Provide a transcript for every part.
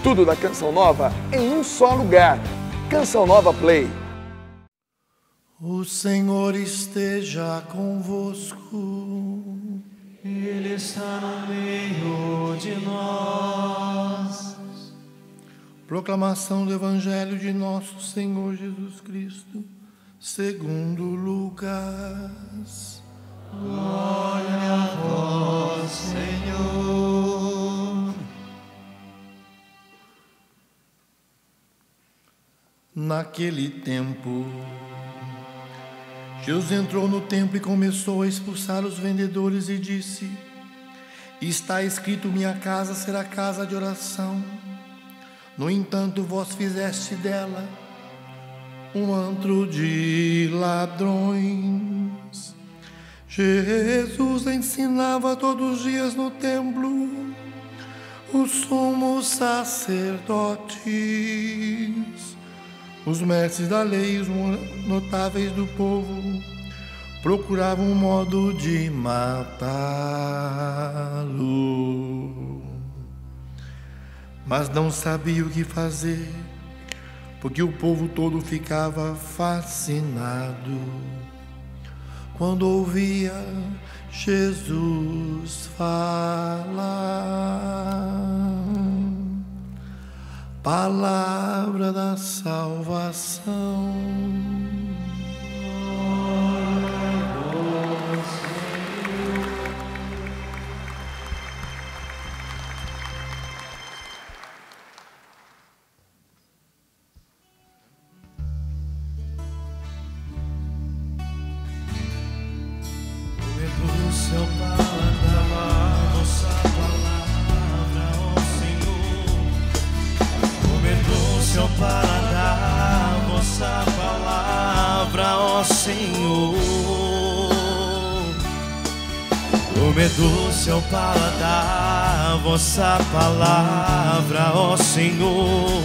Tudo da Canção Nova em um só lugar. Canção Nova Play. O Senhor esteja convosco. Ele está no meio de nós. Proclamação do Evangelho de nosso Senhor Jesus Cristo, segundo Lucas. Glória a vós, Senhor. Naquele tempo, Jesus entrou no templo e começou a expulsar os vendedores e disse: Está escrito, minha casa será casa de oração. No entanto, vós fizeste dela um antro de ladrões. Jesus ensinava todos os dias no templo. Os sumos sacerdotes, os mestres da lei, os notáveis do povo procuravam um modo de matá-lo, mas não sabia o que fazer, porque o povo todo ficava fascinado quando ouvia Jesus falar. Palavra da salvação. Seu paladar, vossa palavra, ó Senhor. Comedou seu paladar, vossa palavra, ó Senhor. Comedou seu paladar, vossa palavra, ó Senhor.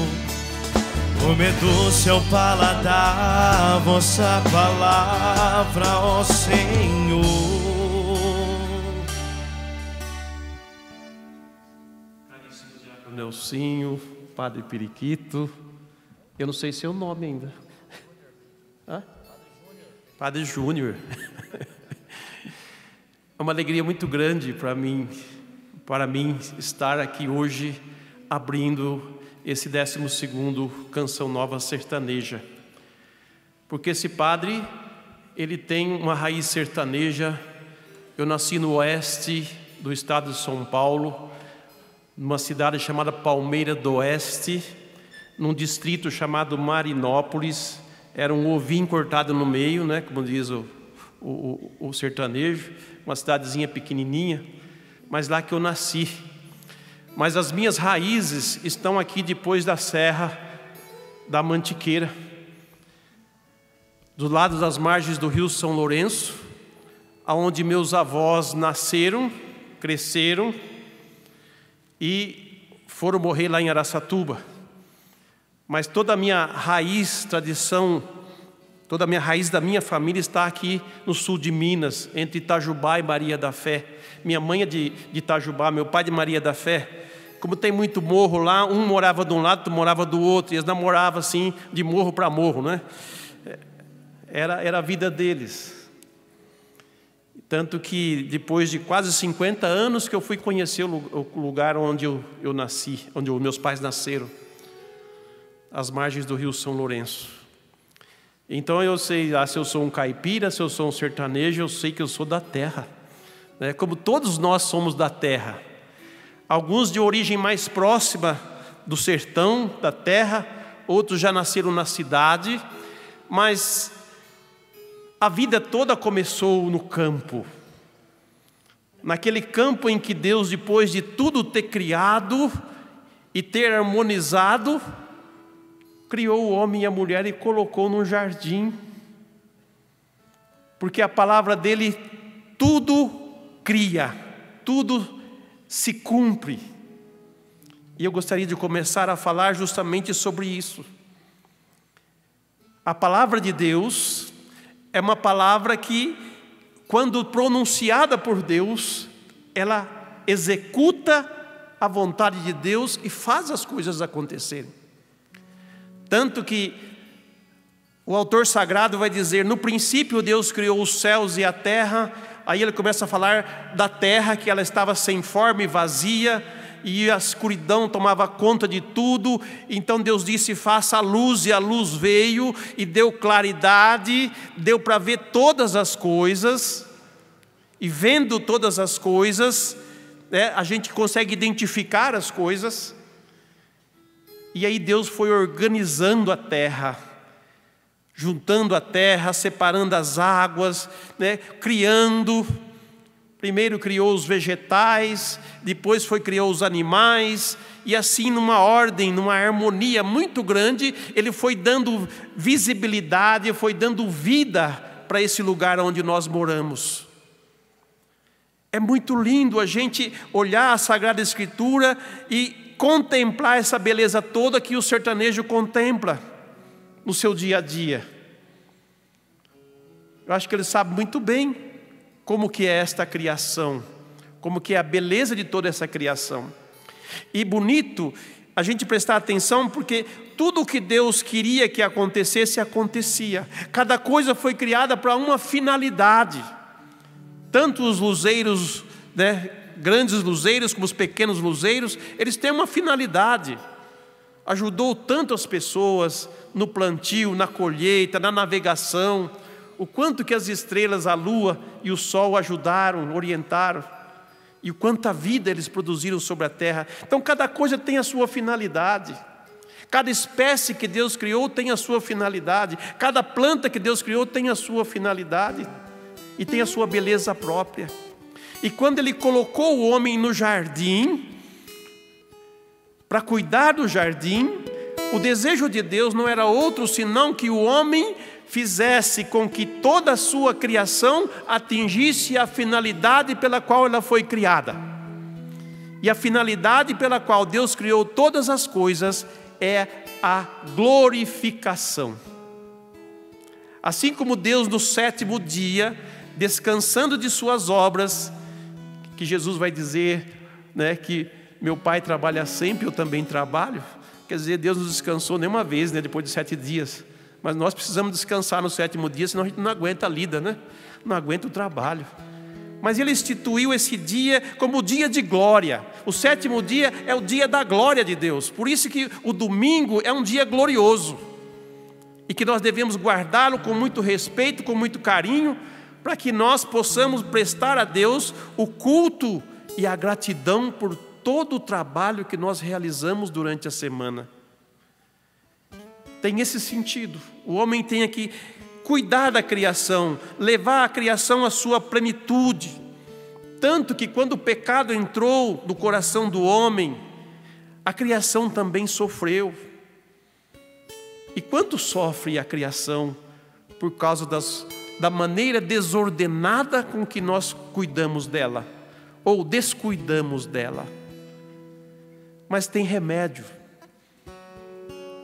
Comedou seu paladar, vossa palavra, ó Senhor. Nelsinho, Padre Periquito, eu não sei seu nome ainda. Hã? Padre Júnior. É uma alegria muito grande para mim estar aqui hoje abrindo esse 12º Canção Nova Sertaneja. Porque esse padre, ele tem uma raiz sertaneja. Eu nasci no oeste do estado de São Paulo, numa cidade chamada Palmeira do Oeste, num distrito chamado Marinópolis. Era um ovinho cortado no meio, né, como diz o sertanejo, uma cidadezinha pequenininha, mas lá que eu nasci. Mas as minhas raízes estão aqui depois da Serra da Mantiqueira, do lado das margens do Rio São Lourenço, aonde meus avós nasceram, cresceram e foram morrer lá em Araçatuba. Mas toda a minha raiz, tradição, toda a minha raiz da minha família está aqui no sul de Minas, entre Itajubá e Maria da Fé. Minha mãe é de Itajubá, meu pai de Maria da Fé. Como tem muito morro lá, um morava de um lado, outro morava do outro, e eles namoravam assim, de morro para morro, né? Era a vida deles. Tanto que depois de quase 50 anos que eu fui conhecer o lugar onde eu nasci, onde os meus pais nasceram, às margens do Rio São Lourenço. Então eu sei, se eu sou um caipira, se eu sou um sertanejo, eu sei que eu sou da terra, né? Como todos nós somos da terra. Alguns de origem mais próxima do sertão, da terra, outros já nasceram na cidade, mas a vida toda começou no campo. Naquele campo em que Deus, depois de tudo ter criado e ter harmonizado, criou o homem e a mulher e colocou num jardim. Porque a palavra dele tudo cria, tudo se cumpre. E eu gostaria de começar a falar justamente sobre isso. A palavra de Deus é uma palavra que, quando pronunciada por Deus, ela executa a vontade de Deus e faz as coisas acontecerem. Tanto que o autor sagrado vai dizer: no princípio Deus criou os céus e a terra. Aí ele começa a falar da terra, que ela estava sem forma e vazia, e a escuridão tomava conta de tudo. Então Deus disse: faça a luz, e a luz veio e deu claridade, deu para ver todas as coisas. E vendo todas as coisas, a gente consegue identificar as coisas. E aí Deus foi organizando a terra, juntando a terra, separando as águas, criando. Primeiro criou os vegetais, depois criou os animais, e assim numa ordem, numa harmonia muito grande, Ele foi dando visibilidade, foi dando vida para esse lugar onde nós moramos. É muito lindo a gente olhar a Sagrada Escritura e contemplar essa beleza toda que o sertanejo contempla no seu dia a dia. Eu acho que ele sabe muito bem como que é esta criação, como que é a beleza de toda essa criação. E bonito a gente prestar atenção, porque tudo o que Deus queria que acontecesse, acontecia. Cada coisa foi criada para uma finalidade. Tanto os luzeiros, grandes luzeiros, como os pequenos luzeiros, eles têm uma finalidade. Ajudou tanto as pessoas no plantio, na colheita, na navegação. O quanto que as estrelas, a lua e o sol ajudaram, orientaram. E o quanta vida eles produziram sobre a terra. Então cada coisa tem a sua finalidade. Cada espécie que Deus criou tem a sua finalidade. Cada planta que Deus criou tem a sua finalidade. E tem a sua beleza própria. E quando Ele colocou o homem no jardim, para cuidar do jardim, o desejo de Deus não era outro senão que o homem fizesse com que toda a sua criação atingisse a finalidade pela qual ela foi criada. E a finalidade pela qual Deus criou todas as coisas é a glorificação. Assim como Deus no sétimo dia, descansando de suas obras, que Jesus vai dizer, que meu Pai trabalha sempre, eu também trabalho. Quer dizer, Deus não descansou nenhuma vez, depois de 7 dias. Mas nós precisamos descansar no sétimo dia, senão a gente não aguenta a lida, não aguenta o trabalho. Mas Ele instituiu esse dia como o dia de glória. O sétimo dia é o dia da glória de Deus. Por isso que o domingo é um dia glorioso. E que nós devemos guardá-lo com muito respeito, com muito carinho, para que nós possamos prestar a Deus o culto e a gratidão por todo o trabalho que nós realizamos durante a semana. Tem esse sentido. O homem tem que cuidar da criação, levar a criação à sua plenitude. Tanto que quando o pecado entrou no coração do homem, a criação também sofreu. E quanto sofre a criação por causa da maneira desordenada com que nós cuidamos dela, ou descuidamos dela. Mas tem remédio.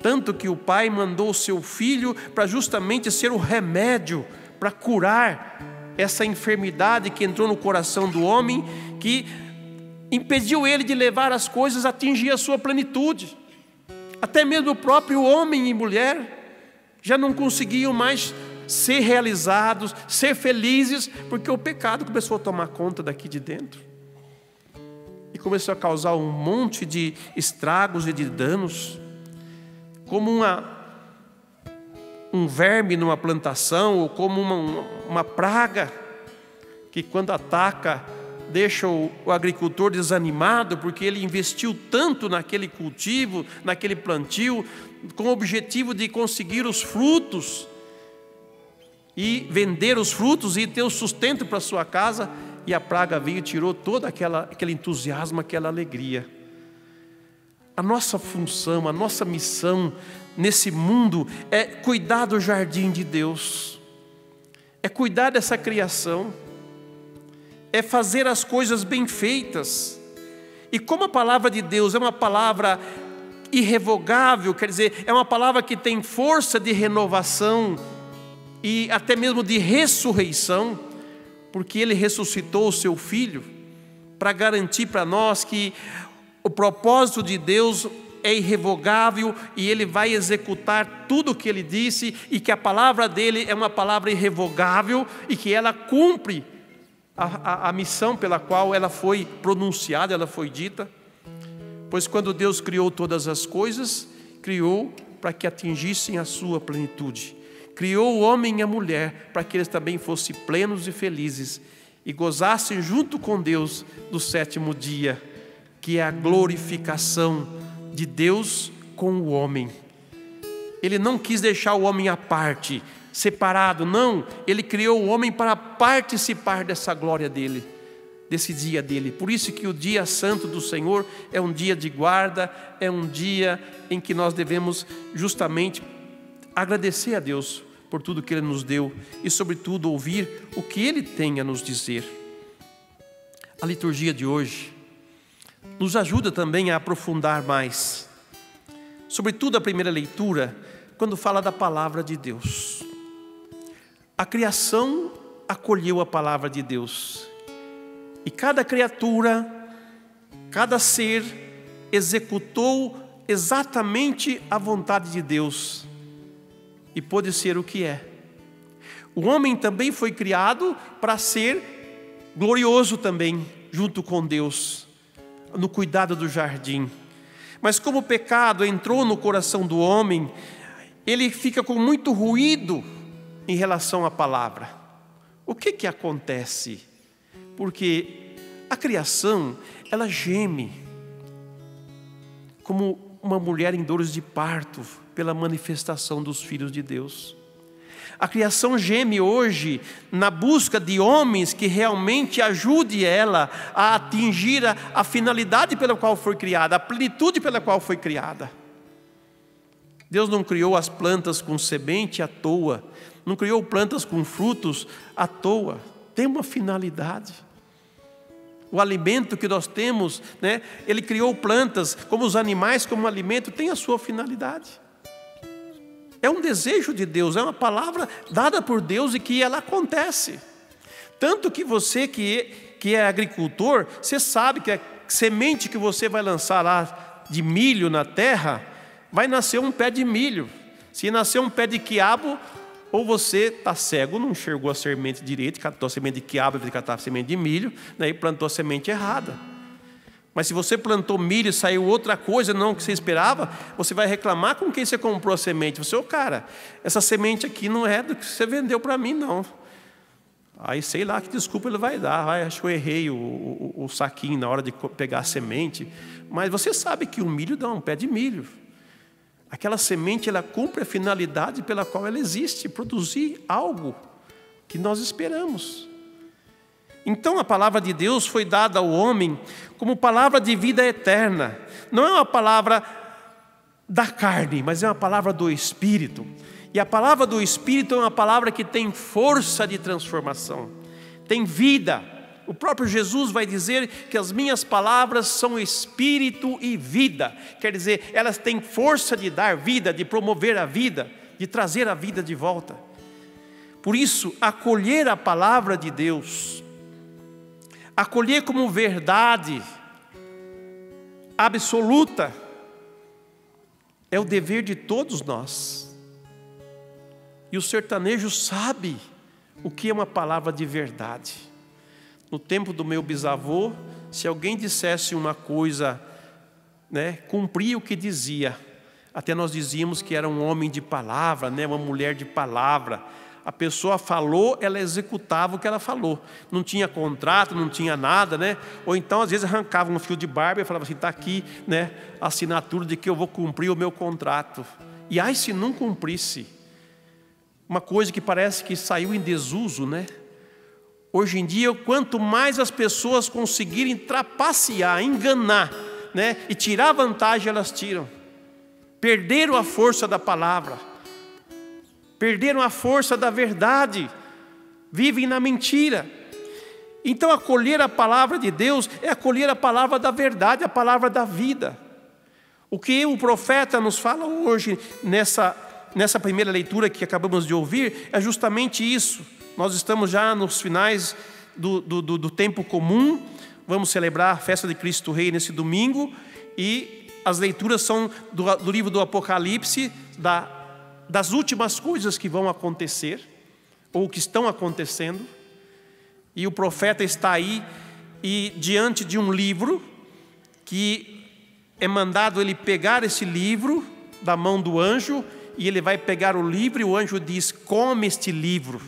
Tanto que o Pai mandou o seu Filho para justamente ser o remédio, para curar essa enfermidade que entrou no coração do homem, que impediu ele de levar as coisas a atingir a sua plenitude. Até mesmo o próprio homem e mulher já não conseguiam mais ser realizados, ser felizes, porque o pecado começou a tomar conta daqui de dentro. E começou a causar um monte de estragos e de danos. Como um verme numa plantação, ou como uma praga, que quando ataca, deixa o agricultor desanimado, porque ele investiu tanto naquele cultivo, naquele plantio, com o objetivo de conseguir os frutos, e vender os frutos e ter o sustento para sua casa, e a praga veio e tirou todo aquele entusiasmo, aquela alegria. A nossa função, a nossa missão nesse mundo é cuidar do jardim de Deus, é cuidar dessa criação, é fazer as coisas bem feitas. E como a palavra de Deus é uma palavra irrevogável, quer dizer, é uma palavra que tem força de renovação e até mesmo de ressurreição, porque Ele ressuscitou o seu Filho para garantir para nós que o propósito de Deus é irrevogável e Ele vai executar tudo o que Ele disse, e que a palavra dEle é uma palavra irrevogável e que ela cumpre a missão pela qual ela foi pronunciada, ela foi dita. Pois quando Deus criou todas as coisas, criou para que atingissem a sua plenitude. Criou o homem e a mulher para que eles também fossem plenos e felizes e gozassem junto com Deus do sétimo dia, que é a glorificação de Deus com o homem. Ele não quis deixar o homem à parte, separado, não. Ele criou o homem para participar dessa glória dele, desse dia dele. Por isso que o dia santo do Senhor é um dia de guarda, é um dia em que nós devemos justamente agradecer a Deus por tudo que Ele nos deu e, sobretudo, ouvir o que Ele tem a nos dizer. A liturgia de hoje nos ajuda também a aprofundar mais, sobretudo a primeira leitura, quando fala da palavra de Deus. A criação acolheu a palavra de Deus, e cada criatura, cada ser executou exatamente a vontade de Deus e pôde ser o que é. O homem também foi criado para ser glorioso também, junto com Deus, no cuidado do jardim. Mas como o pecado entrou no coração do homem, ele fica com muito ruído em relação à palavra. O que acontece? Porque a criação, ela geme como uma mulher em dores de parto pela manifestação dos filhos de Deus. A criação geme hoje na busca de homens que realmente ajude ela a atingir a finalidade pela qual foi criada, a plenitude pela qual foi criada. Deus não criou as plantas com semente à toa, não criou plantas com frutos à toa, tem uma finalidade. O alimento que nós temos, né? Ele criou plantas, como os animais, como alimento, tem a sua finalidade. É um desejo de Deus, é uma palavra dada por Deus e que ela acontece. Tanto que você que é agricultor, você sabe que a semente que você vai lançar lá de milho na terra, vai nascer um pé de milho. Se nascer um pé de quiabo, ou você está cego, não enxergou a semente direito, catou a semente de quiabo, catou a semente de milho, né, e plantou a semente errada. Mas se você plantou milho e saiu outra coisa, não o que você esperava, você vai reclamar com quem você comprou a semente. Você, cara, essa semente aqui não é do que você vendeu para mim, não. Aí sei lá que desculpa ele vai dar. Acho que eu errei o saquinho na hora de pegar a semente. Mas você sabe que o milho dá um pé de milho. Aquela semente, ela cumpre a finalidade pela qual ela existe, produzir algo que nós esperamos. Então a palavra de Deus foi dada ao homem como palavra de vida eterna. Não é uma palavra da carne, mas é uma palavra do Espírito. E a palavra do Espírito é uma palavra que tem força de transformação, tem vida. O próprio Jesus vai dizer que as minhas palavras são espírito e vida. Quer dizer, elas têm força de dar vida, de promover a vida, de trazer a vida de volta. Por isso, acolher a palavra de Deus, acolher como verdade absoluta, é o dever de todos nós. E o sertanejo sabe o que é uma palavra de verdade. No tempo do meu bisavô, se alguém dissesse uma coisa, né, cumpria o que dizia. Até nós dizíamos que era um homem de palavra, né, uma mulher de palavra. A pessoa falou, ela executava o que ela falou. Não tinha contrato, não tinha nada, né? Ou então, às vezes, arrancava um fio de barba e falava assim, está aqui, né, a assinatura de que eu vou cumprir o meu contrato. E ai, se não cumprisse. Uma coisa que parece que saiu em desuso, né? Hoje em dia, quanto mais as pessoas conseguirem trapacear, enganar, né, e tirar vantagem, elas tiram. Perderam a força da palavra. Perderam a força da verdade, vivem na mentira. Então acolher a palavra de Deus é acolher a palavra da verdade, a palavra da vida. O que o profeta nos fala hoje, nessa primeira leitura que acabamos de ouvir, é justamente isso. Nós estamos já nos finais do tempo comum, vamos celebrar a festa de Cristo Rei nesse domingo, E as leituras são do livro do Apocalipse, das últimas coisas que vão acontecer, ou que estão acontecendo. E o profeta está aí, e diante de um livro, que é mandado ele pegar esse livro da mão do anjo, e ele vai pegar o livro e o anjo diz: come este livro.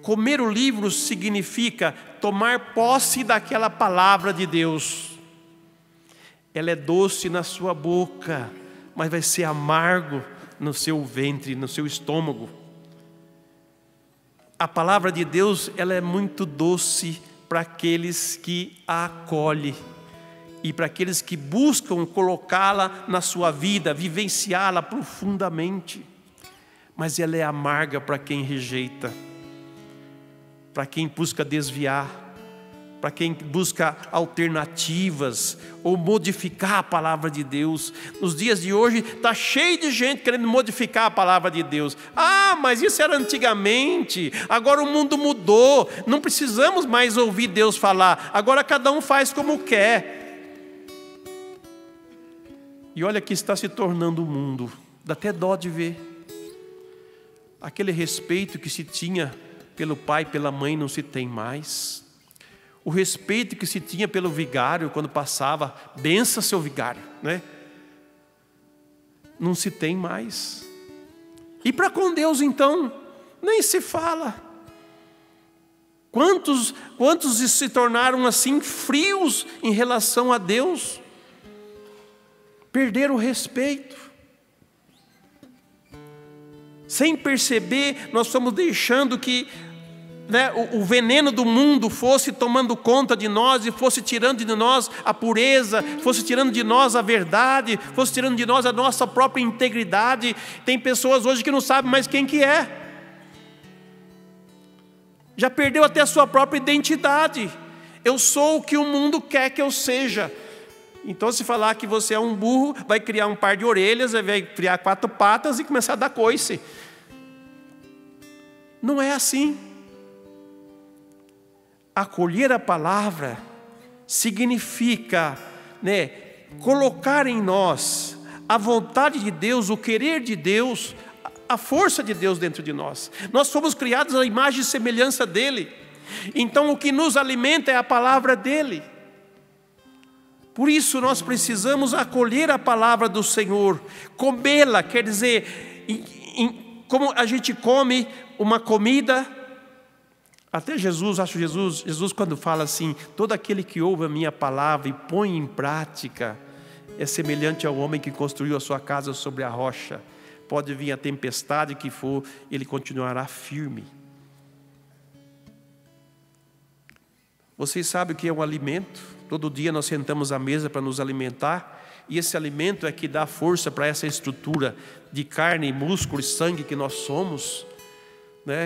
Comer o livro significa tomar posse daquela palavra de Deus. Ela é doce na sua boca, mas vai ser amargo no seu ventre, no seu estômago. A palavra de Deus, ela é muito doce para aqueles que a acolhem e para aqueles que buscam colocá-la na sua vida, vivenciá-la profundamente. Mas ela é amarga para quem rejeita, para quem busca desviar, para quem busca alternativas ou modificar a palavra de Deus. Nos dias de hoje está cheio de gente querendo modificar a palavra de Deus. Ah, mas isso era antigamente, agora o mundo mudou, não precisamos mais ouvir Deus falar, agora cada um faz como quer. E olha que está se tornando o mundo, dá até dó de ver. Aquele respeito que se tinha pelo pai, pela mãe, não se tem mais. O respeito que se tinha pelo vigário quando passava, bença seu vigário, né? Não se tem mais. E para com Deus então, nem se fala. Quantos se tornaram assim frios em relação a Deus? Perderam o respeito. Sem perceber, nós estamos deixando que o veneno do mundo fosse tomando conta de nós e fosse tirando de nós a pureza, fosse tirando de nós a verdade, fosse tirando de nós a nossa própria integridade. Tem pessoas hoje que não sabem mais quem que é. Já perdeu até a sua própria identidade. Eu sou o que o mundo quer que eu seja. Então, se falar que você é um burro, vai criar um par de orelhas, vai criar 4 patas e começar a dar coice. Não é assim. Acolher a palavra significa, colocar em nós a vontade de Deus, o querer de Deus, a força de Deus dentro de nós. Nós fomos criados à imagem e semelhança dEle. Então o que nos alimenta é a palavra dEle. Por isso nós precisamos acolher a palavra do Senhor, comê-la, quer dizer, como a gente come uma comida. Até Jesus quando fala assim: todo aquele que ouve a minha palavra e põe em prática é semelhante ao homem que construiu a sua casa sobre a rocha. Pode vir a tempestade que for, ele continuará firme. Vocês sabem o que é um alimento? Todo dia nós sentamos à mesa para nos alimentar, e esse alimento é que dá força para essa estrutura de carne, músculo e sangue que nós somos,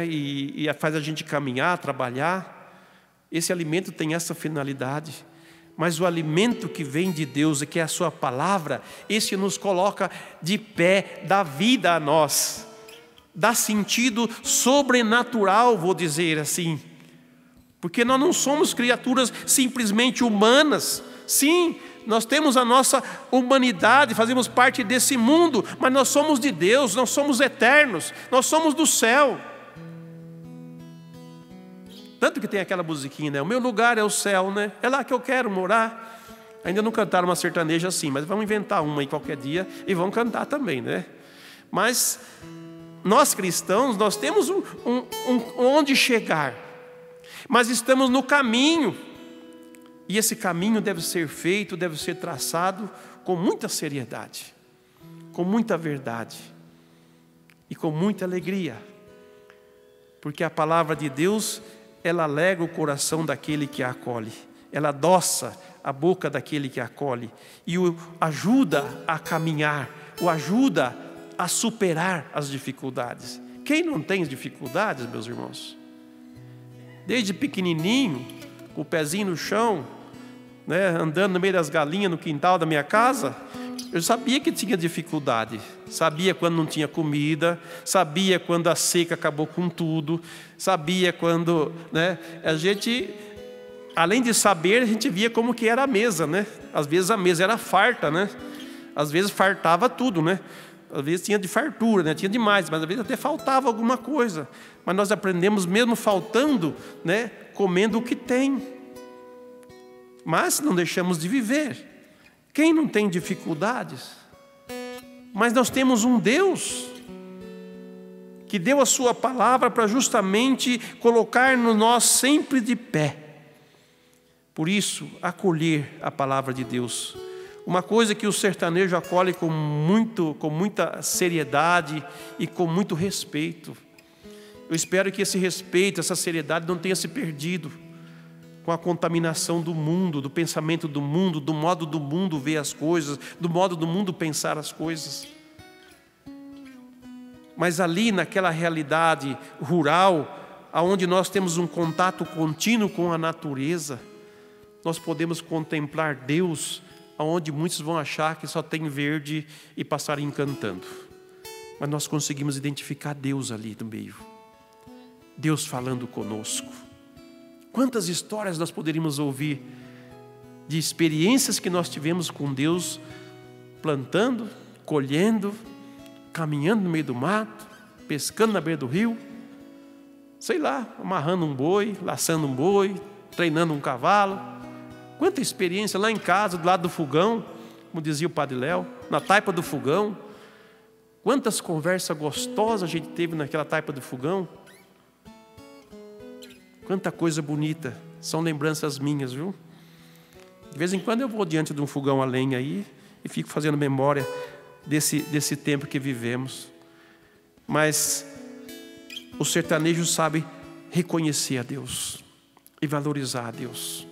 e faz a gente caminhar, trabalhar. Esse alimento tem essa finalidade. Mas o alimento que vem de Deus, que é a sua palavra, esse nos coloca de pé, dá vida a nós, dá sentido sobrenatural, vou dizer assim. Porque nós não somos criaturas simplesmente humanas. Sim, nós temos a nossa humanidade, fazemos parte desse mundo, mas nós somos de Deus, nós somos eternos, nós somos do céu. Tanto que tem aquela musiquinha, o meu lugar é o céu, é lá que eu quero morar. Ainda não cantaram uma sertaneja assim, mas vamos inventar uma aí qualquer dia e vamos cantar também, Mas nós cristãos, nós temos onde chegar, mas estamos no caminho, e esse caminho deve ser feito, deve ser traçado com muita seriedade, com muita verdade e com muita alegria, porque a palavra de Deus, ela alegra o coração daquele que a acolhe, ela adoça a boca daquele que a acolhe e o ajuda a caminhar, o ajuda a superar as dificuldades. Quem não tem dificuldades, meus irmãos? Desde pequenininho, com o pezinho no chão, andando no meio das galinhas no quintal da minha casa, eu sabia que tinha dificuldade, sabia quando não tinha comida, sabia quando a seca acabou com tudo, sabia quando, a gente além de saber, a gente via como que era a mesa, né? Às vezes a mesa era farta, né? Às vezes fartava tudo, né? Às vezes tinha de fartura, né? Tinha demais, mas às vezes até faltava alguma coisa. Mas nós aprendemos mesmo faltando, né? Comendo o que tem. Mas não deixamos de viver. Quem não tem dificuldades? Mas nós temos um Deus que deu a sua palavra para justamente colocar-nos nós sempre de pé. Por isso, acolher a palavra de Deus. Uma coisa que o sertanejo acolhe com muita seriedade e com muito respeito. Eu espero que esse respeito, essa seriedade não tenha se perdido com a contaminação do mundo, do pensamento do mundo, do modo do mundo ver as coisas, do modo do mundo pensar as coisas. Mas ali naquela realidade rural, onde nós temos um contato contínuo com a natureza, nós podemos contemplar Deus, onde muitos vão achar que só tem verde e passarinho cantando. Mas nós conseguimos identificar Deus ali no meio. Deus falando conosco. Quantas histórias nós poderíamos ouvir de experiências que nós tivemos com Deus, plantando, colhendo, caminhando no meio do mato, pescando na beira do rio, sei lá, amarrando um boi, laçando um boi, treinando um cavalo. Quanta experiência lá em casa, do lado do fogão, como dizia o Padre Léo, na taipa do fogão. Quantas conversas gostosas a gente teve naquela taipa do fogão. Quanta coisa bonita, são lembranças minhas, viu? De vez em quando eu vou diante de um fogão a lenha aí e fico fazendo memória desse tempo que vivemos. Mas o sertanejo sabe reconhecer a Deus e valorizar a Deus.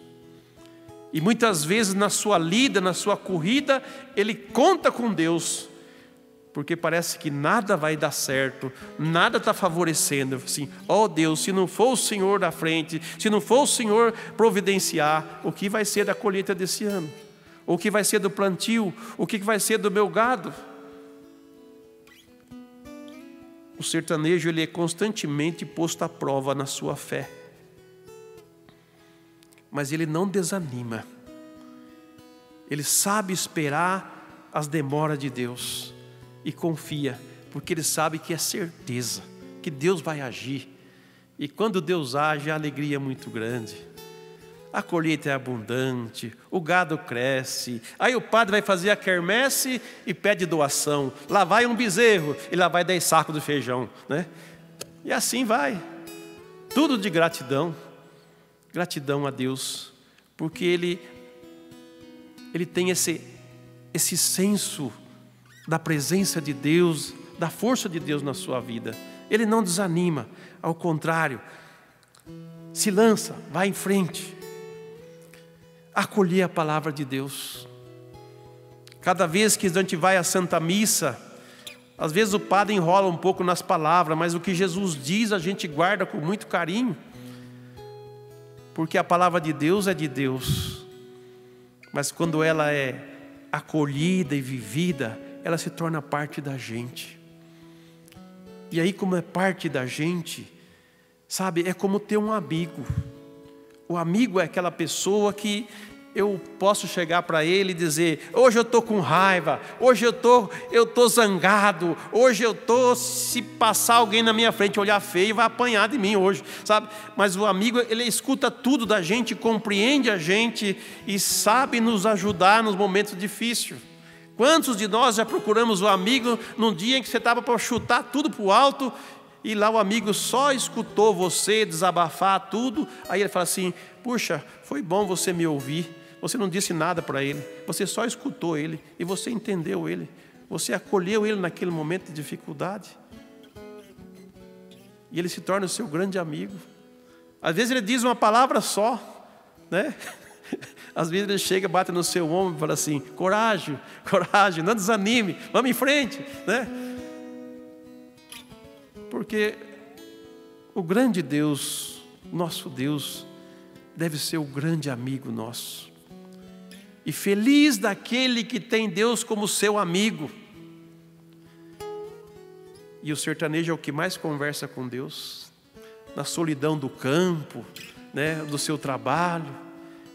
E muitas vezes na sua lida, na sua corrida, ele conta com Deus, porque parece que nada vai dar certo, nada está favorecendo. Assim, ó Deus, se não for o Senhor da frente, se não for o Senhor providenciar, o que vai ser da colheita desse ano? O que vai ser do plantio? O que vai ser do meu gado? O sertanejo, ele é constantemente posto à prova na sua fé. Mas ele não desanima. Ele sabe esperar as demoras de Deus e confia, porque ele sabe que é certeza que Deus vai agir. E quando Deus age, a alegria é muito grande. A colheita é abundante, o gado cresce. Aí o padre vai fazer a quermesse e pede doação. Lá vai um bezerro e lá vai 10 sacos de feijão, né? E assim vai. Tudo de gratidão. Gratidão a Deus, porque Ele tem esse senso da presença de Deus, da força de Deus na sua vida. Ele não desanima, ao contrário, se lança, vai em frente. Acolher a palavra de Deus. Cada vez que a gente vai à Santa Missa, às vezes o padre enrola um pouco nas palavras, mas o que Jesus diz a gente guarda com muito carinho, porque a palavra de Deus é de Deus, mas quando ela é acolhida e vivida, ela se torna parte da gente. E aí, como é parte da gente, sabe, é como ter um amigo. O amigo é aquela pessoa que eu posso chegar para ele e dizer: hoje eu estou com raiva, hoje eu tô zangado, hoje se passar alguém na minha frente olhar feio, vai apanhar de mim hoje, sabe? Mas o amigo, ele escuta tudo da gente, compreende a gente e sabe nos ajudar nos momentos difíceis. Quantos de nós já procuramos o amigo num dia em que você estava para chutar tudo para o alto, e lá o amigo só escutou você desabafar tudo, aí ele fala assim: puxa, foi bom você me ouvir, você não disse nada para ele, você só escutou ele, e você entendeu ele, você acolheu ele naquele momento de dificuldade, e ele se torna o seu grande amigo. Às vezes ele diz uma palavra só, né? Às vezes ele chega, bate no seu ombro e fala assim: coragem, coragem, não desanime, vamos em frente, né? Porque o grande Deus, nosso Deus, deve ser o grande amigo nosso. E feliz daquele que tem Deus como seu amigo. E o sertanejo é o que mais conversa com Deus, na solidão do campo, né, do seu trabalho.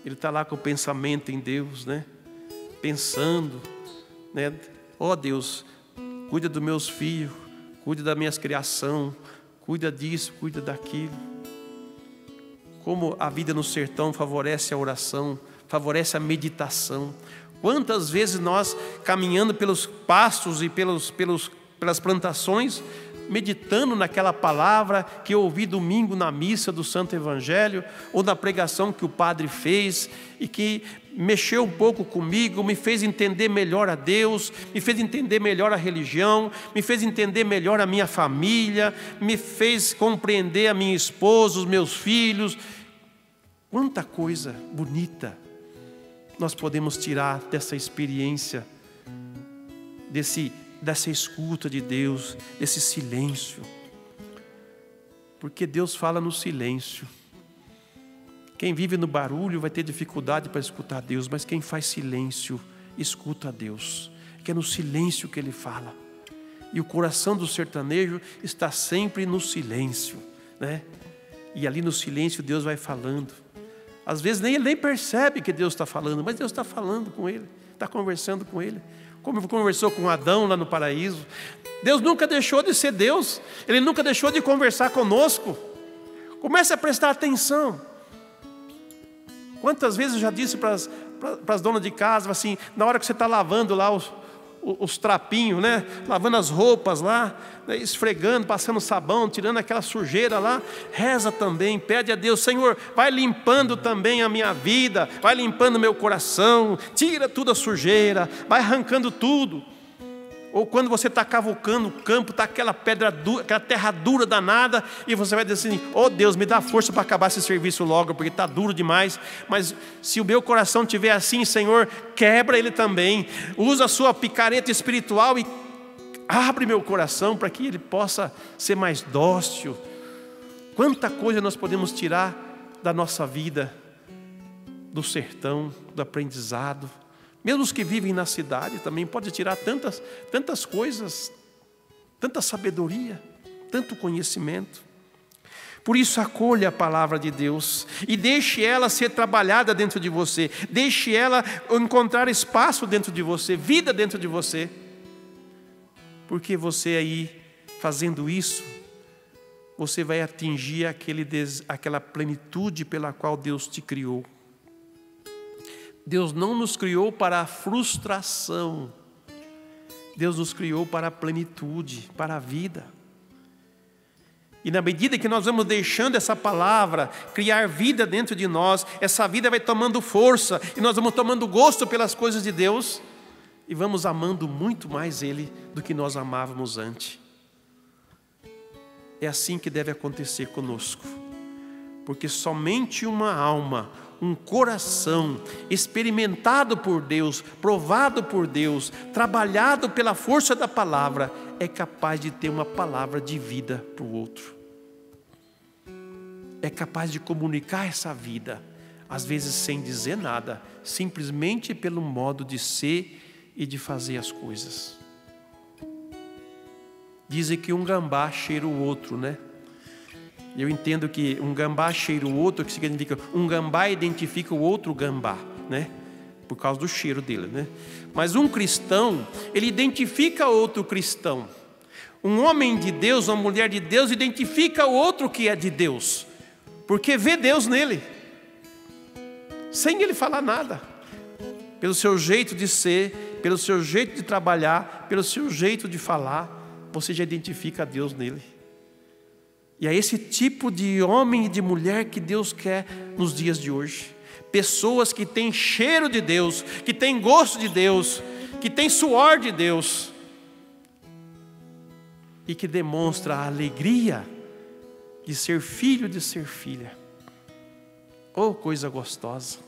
ele está lá com o pensamento em Deus, né? Pensando, né? Ó Deus, cuida dos meus filhos, cuida da minha criação, cuida disso, cuida daquilo. Como a vida no sertão favorece a oração, favorece a meditação. Quantas vezes nós, caminhando pelos pastos e pelas plantações, meditando naquela palavra que eu ouvi domingo na missa do Santo Evangelho, ou na pregação que o padre fez, e que mexeu um pouco comigo, me fez entender melhor a Deus, me fez entender melhor a religião, me fez entender melhor a minha família, me fez compreender a minha esposa, os meus filhos. Quanta coisa bonita nós podemos tirar dessa experiência, dessa escuta de Deus, desse silêncio. Porque Deus fala no silêncio. Quem vive no barulho vai ter dificuldade para escutar Deus, mas quem faz silêncio, escuta a Deus. Que é no silêncio que Ele fala. E o coração do sertanejo está sempre no silêncio, né? E ali no silêncio Deus vai falando. Às vezes ele nem percebe que Deus está falando, mas Deus está falando com ele, está conversando com ele. Como conversou com Adão lá no paraíso. Deus nunca deixou de ser Deus, Ele nunca deixou de conversar conosco. Comece a prestar atenção. Quantas vezes eu já disse para as donas de casa, assim, na hora que você está lavando lá os trapinhos, né? Lavando as roupas lá, né? Esfregando, passando sabão, tirando aquela sujeira lá, reza também, pede a Deus: Senhor, vai limpando também a minha vida, vai limpando meu coração, tira tudo a sujeira, vai arrancando tudo. Ou quando você está cavucando o campo, está aquela pedra dura, aquela terra dura danada, e você vai dizer assim: oh Deus, me dá força para acabar esse serviço logo, porque está duro demais. Mas se o meu coração estiver assim, Senhor, quebra ele também. Usa a sua picareta espiritual e abre meu coração para que ele possa ser mais dócil. Quanta coisa nós podemos tirar da nossa vida, do sertão, do aprendizado. Mesmo os que vivem na cidade também podem tirar tantas coisas, tanta sabedoria, tanto conhecimento. Por isso acolha a palavra de Deus e deixe ela ser trabalhada dentro de você. Deixe ela encontrar espaço dentro de você, vida dentro de você. Porque você aí, fazendo isso, você vai atingir aquela plenitude pela qual Deus te criou. Deus não nos criou para a frustração. Deus nos criou para a plenitude, para a vida. E na medida que nós vamos deixando essa palavra criar vida dentro de nós, essa vida vai tomando força, e nós vamos tomando gosto pelas coisas de Deus, e vamos amando muito mais Ele do que nós amávamos antes. É assim que deve acontecer conosco. Porque somente uma alma, um coração experimentado por Deus, provado por Deus, trabalhado pela força da palavra, é capaz de ter uma palavra de vida para o outro. É capaz de comunicar essa vida, às vezes sem dizer nada, simplesmente pelo modo de ser e de fazer as coisas. Dizem que um gambá cheira o outro, né? Eu entendo que um gambá cheira o outro, que significa um gambá identifica o outro gambá, né? Por causa do cheiro dele, né? Mas um cristão, ele identifica outro cristão. Um homem de Deus, uma mulher de Deus, identifica o outro que é de Deus, porque vê Deus nele, sem ele falar nada. Pelo seu jeito de ser, pelo seu jeito de trabalhar, pelo seu jeito de falar, você já identifica Deus nele. E é esse tipo de homem e de mulher que Deus quer nos dias de hoje. Pessoas que têm cheiro de Deus, que têm gosto de Deus, que têm suor de Deus, e que demonstra a alegria de ser filho, de ser filha. Oh, coisa gostosa.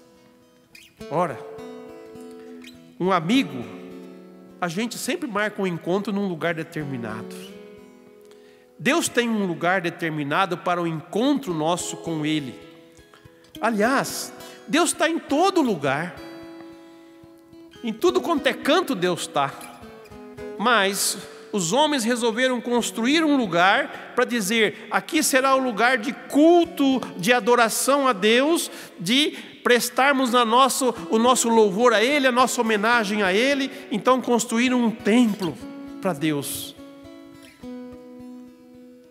Ora, um amigo, a gente sempre marca um encontro num lugar determinado. Deus tem um lugar determinado para o encontro nosso com Ele. Aliás, Deus está em todo lugar. Em tudo quanto é canto Deus está. Mas os homens resolveram construir um lugar para dizer: aqui será o lugar de culto, de adoração a Deus, de prestarmos o nosso louvor a Ele, a nossa homenagem a Ele, então construíram um templo para Deus.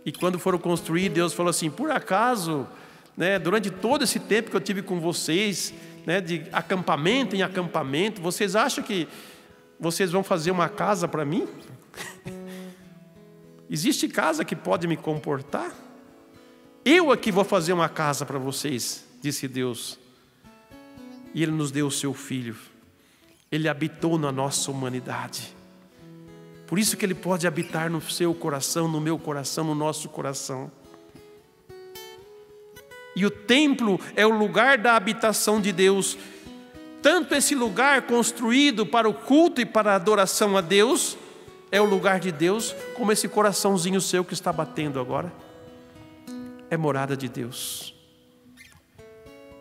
E quando foram construir, Deus falou assim: por acaso, né, durante todo esse tempo que eu tive com vocês, né, de acampamento em acampamento, vocês acham que vocês vão fazer uma casa para mim? Existe casa que pode me comportar? Eu aqui vou fazer uma casa para vocês, disse Deus. E Ele nos deu o seu Filho. Ele habitou na nossa humanidade. Por isso que Ele pode habitar no seu coração, no meu coração, no nosso coração. E o templo é o lugar da habitação de Deus. Tanto esse lugar construído para o culto e para a adoração a Deus é o lugar de Deus, como esse coraçãozinho seu que está batendo agora é morada de Deus.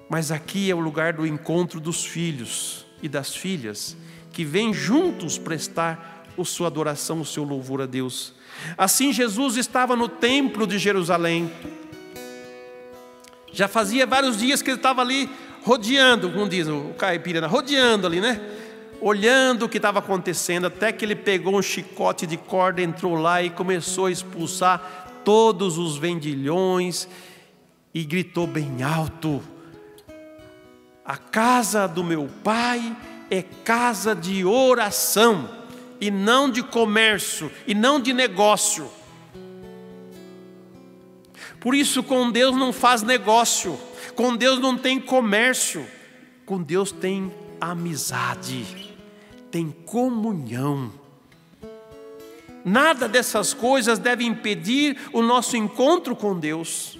Mas aqui é o lugar do encontro dos filhos e das filhas que vêm juntos prestar a sua adoração, o seu louvor a Deus. Assim Jesus estava no templo de Jerusalém. Já fazia vários dias que Ele estava ali rodeando, como diz o caipira, rodeando ali, né? Olhando o que estava acontecendo, até que Ele pegou um chicote de corda, entrou lá e começou a expulsar todos os vendilhões e gritou bem alto: a casa do meu Pai é casa de oração, e não de comércio, e não de negócio. Por isso, com Deus não faz negócio, com Deus não tem comércio, com Deus tem amizade, tem comunhão. Nada dessas coisas deve impedir o nosso encontro com Deus.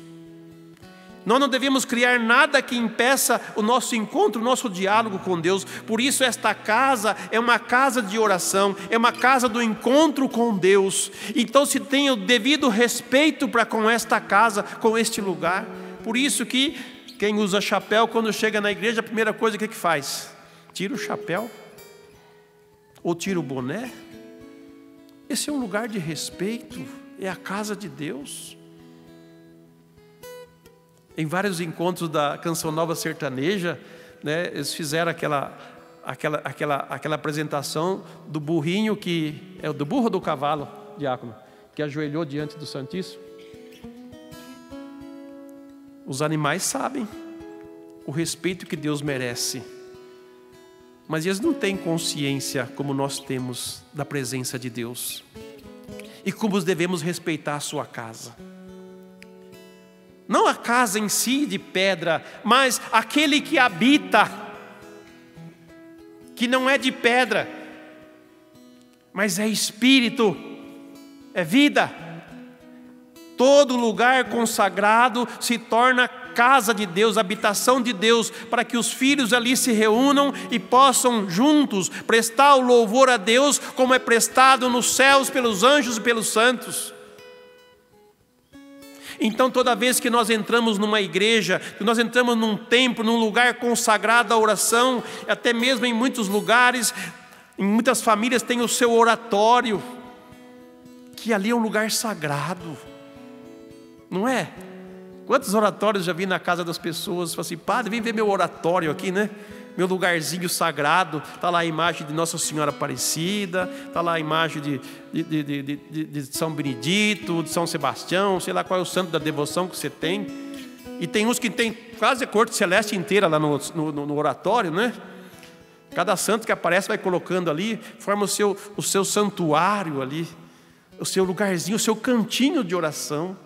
Nós não devemos criar nada que impeça o nosso encontro, o nosso diálogo com Deus. Por isso esta casa é uma casa de oração, é uma casa do encontro com Deus. Então se tenha o devido respeito para com esta casa, com este lugar. Por isso que quem usa chapéu, quando chega na igreja, a primeira coisa que faz? Tira o chapéu ou tira o boné. Esse é um lugar de respeito, é a casa de Deus. Em vários encontros da Canção Nova Sertaneja, né, eles fizeram aquela apresentação do burrinho, que é do burro ou do cavalo, diácono, que ajoelhou diante do Santíssimo. Os animais sabem o respeito que Deus merece, mas eles não têm consciência como nós temos da presença de Deus e como devemos respeitar a sua casa. Não a casa em si de pedra, mas aquele que habita, que não é de pedra, mas é espírito, é vida. Todo lugar consagrado se torna casa de Deus, habitação de Deus, para que os filhos ali se reúnam e possam juntos prestar o louvor a Deus, como é prestado nos céus pelos anjos e pelos santos. Então toda vez que nós entramos numa igreja, que nós entramos num templo, num lugar consagrado à oração, até mesmo em muitos lugares, em muitas famílias tem o seu oratório, que ali é um lugar sagrado, não é? Quantos oratórios já vi na casa das pessoas? Falam assim: padre, vem ver meu oratório aqui, né? Meu lugarzinho sagrado. Está lá a imagem de Nossa Senhora Aparecida, está lá a imagem de São Benedito, de São Sebastião, sei lá qual é o santo da devoção que você tem. E tem uns que tem quase a corte celeste inteira lá no oratório, né? Cada santo que aparece vai colocando ali, forma o seu santuário ali, o seu lugarzinho, o seu cantinho de oração.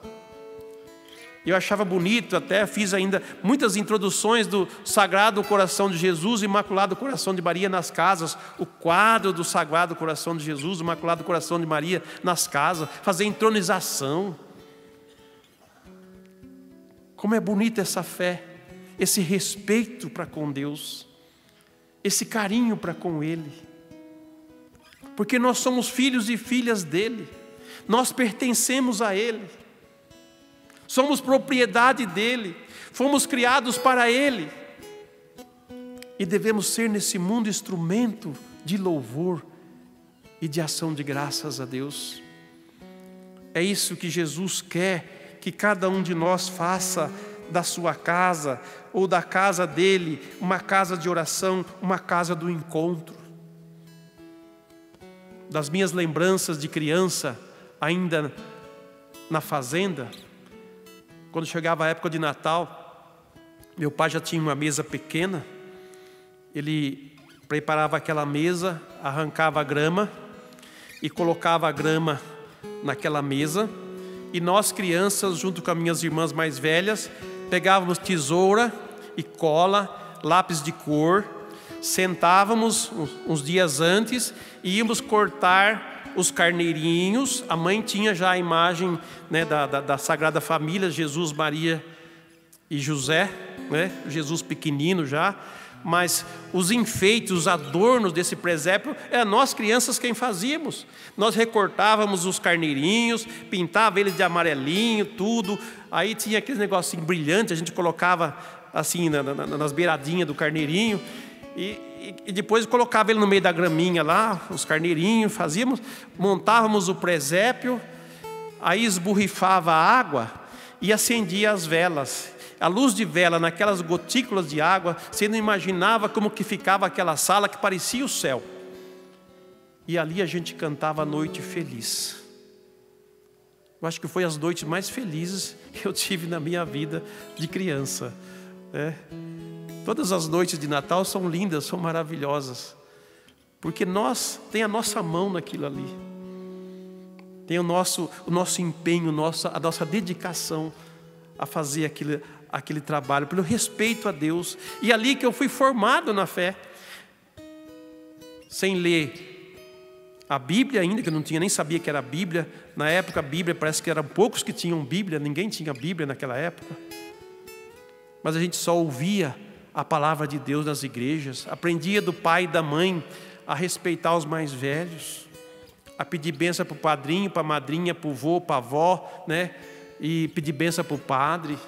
Eu achava bonito, até fiz ainda muitas introduções do Sagrado Coração de Jesus e Imaculado Coração de Maria nas casas, o quadro do Sagrado Coração de Jesus, o Imaculado Coração de Maria nas casas, fazer entronização. Como é bonita essa fé, esse respeito para com Deus, esse carinho para com Ele, porque nós somos filhos e filhas dEle, nós pertencemos a Ele. Somos propriedade dEle, fomos criados para Ele e devemos ser nesse mundo instrumento de louvor e de ação de graças a Deus. É isso que Jesus quer que cada um de nós faça da sua casa ou da casa dele uma casa de oração, uma casa do encontro. Das minhas lembranças de criança, ainda na fazenda, quando chegava a época de Natal, meu pai já tinha uma mesa pequena, ele preparava aquela mesa, arrancava a grama e colocava a grama naquela mesa, e nós crianças, junto com as minhas irmãs mais velhas, pegávamos tesoura e cola, lápis de cor, sentávamos uns dias antes e íamos cortar os carneirinhos. A mãe tinha já a imagem, né, da Sagrada Família, Jesus, Maria e José, né, Jesus pequenino já, mas os enfeites, os adornos desse presépio, era nós crianças quem fazíamos. Nós recortávamos os carneirinhos, pintava eles de amarelinho, tudo. Aí tinha aquele negocinho brilhante, a gente colocava assim nas beiradinhas do carneirinho, e depois colocava ele no meio da graminha lá, os carneirinhos, fazíamos, montávamos o presépio, aí esborrifava a água e acendia as velas. A luz de vela naquelas gotículas de água, você não imaginava como que ficava aquela sala, que parecia o céu. E ali a gente cantava a noite feliz. Eu acho que foi as noites mais felizes que eu tive na minha vida de criança, né? Todas as noites de Natal são lindas, são maravilhosas, porque tem a nossa mão naquilo ali, tem o nosso empenho, a nossa dedicação a fazer aquele trabalho, pelo respeito a Deus. E ali que eu fui formado na fé, sem ler a Bíblia ainda, que eu nem sabia que era a Bíblia. Na época a Bíblia, parece que eram poucos que tinham Bíblia, ninguém tinha Bíblia naquela época, mas a gente só ouvia a palavra de Deus nas igrejas, aprendia do pai e da mãe a respeitar os mais velhos, a pedir bênção para o padrinho, para a madrinha, para o vô, para a avó, né? E pedir bênção para o padre,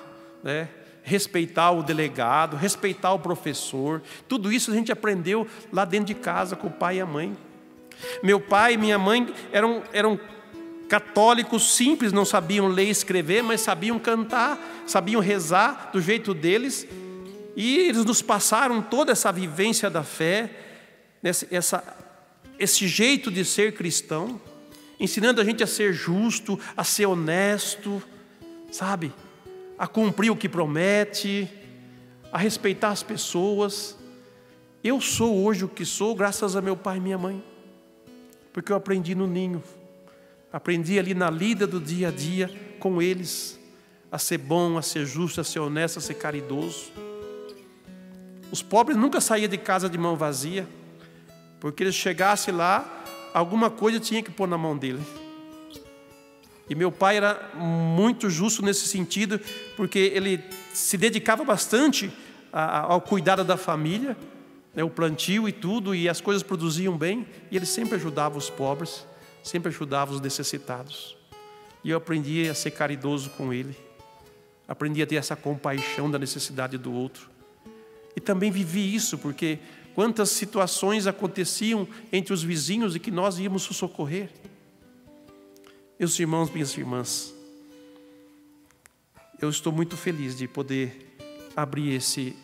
né? Respeitar o delegado, respeitar o professor. Tudo isso a gente aprendeu lá dentro de casa com o pai e a mãe. Meu pai e minha mãe eram católicos simples, não sabiam ler e escrever, mas sabiam cantar, sabiam rezar do jeito deles. E eles nos passaram toda essa vivência da fé, esse jeito de ser cristão, ensinando a gente a ser justo, a ser honesto, sabe? A cumprir o que promete, a respeitar as pessoas. Eu sou hoje o que sou graças a meu pai e minha mãe, porque eu aprendi no ninho, aprendi ali na lida do dia a dia com eles, a ser bom, a ser justo, a ser honesto, a ser caridoso. Os pobres nunca saíam de casa de mão vazia, porque eles chegassem lá, alguma coisa tinha que pôr na mão dele. E meu pai era muito justo nesse sentido, porque ele se dedicava bastante ao cuidado da família, né, o plantio e tudo, e as coisas produziam bem, e ele sempre ajudava os pobres, sempre ajudava os necessitados. E eu aprendi a ser caridoso com ele, aprendi a ter essa compaixão da necessidade do outro. E também vivi isso, porque quantas situações aconteciam entre os vizinhos e que nós íamos socorrer. Meus irmãos, minhas irmãs, eu estou muito feliz de poder abrir esse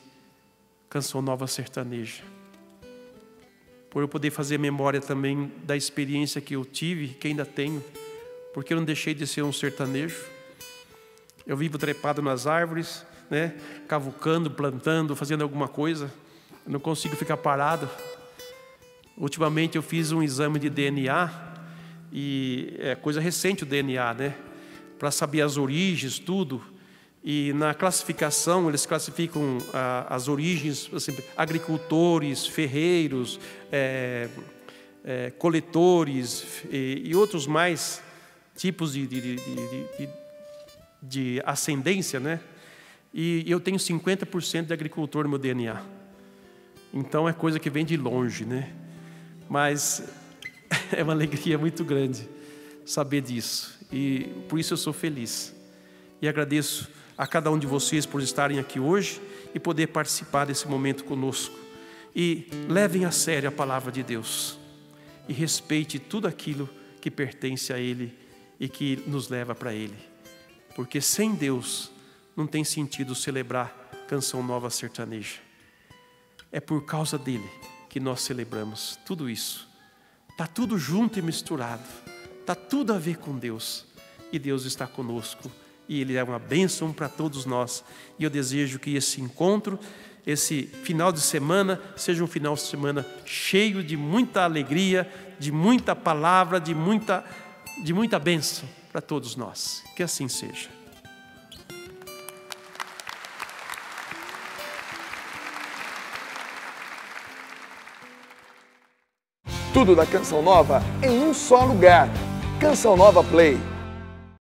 Canção Nova Sertaneja, por eu poder fazer memória também da experiência que eu tive, que ainda tenho, porque eu não deixei de ser um sertanejo. Eu vivo trepado nas árvores, né, cavucando, plantando, fazendo alguma coisa. Eu não consigo ficar parado. Ultimamente eu fiz um exame de DNA, e é coisa recente o DNA, né, para saber as origens, tudo. E na classificação eles classificam as origens, assim, agricultores, ferreiros, coletores e outros mais tipos de ascendência, né? E eu tenho 50% de agricultor no meu DNA. Então é coisa que vem de longe, né? Mas é uma alegria muito grande saber disso. E por isso eu sou feliz. E agradeço a cada um de vocês por estarem aqui hoje e poder participar desse momento conosco. E levem a sério a palavra de Deus. E respeite tudo aquilo que pertence a Ele e que nos leva para Ele. Porque sem Deus não tem sentido celebrar Canção Nova Sertaneja. É por causa dele que nós celebramos tudo isso. Está tudo junto e misturado. Está tudo a ver com Deus. E Deus está conosco. E Ele é uma bênção para todos nós. E eu desejo que esse encontro, esse final de semana, seja um final de semana cheio de muita alegria, de muita palavra, de muita bênção para todos nós. Que assim seja. Tudo da Canção Nova em um só lugar. Canção Nova Play.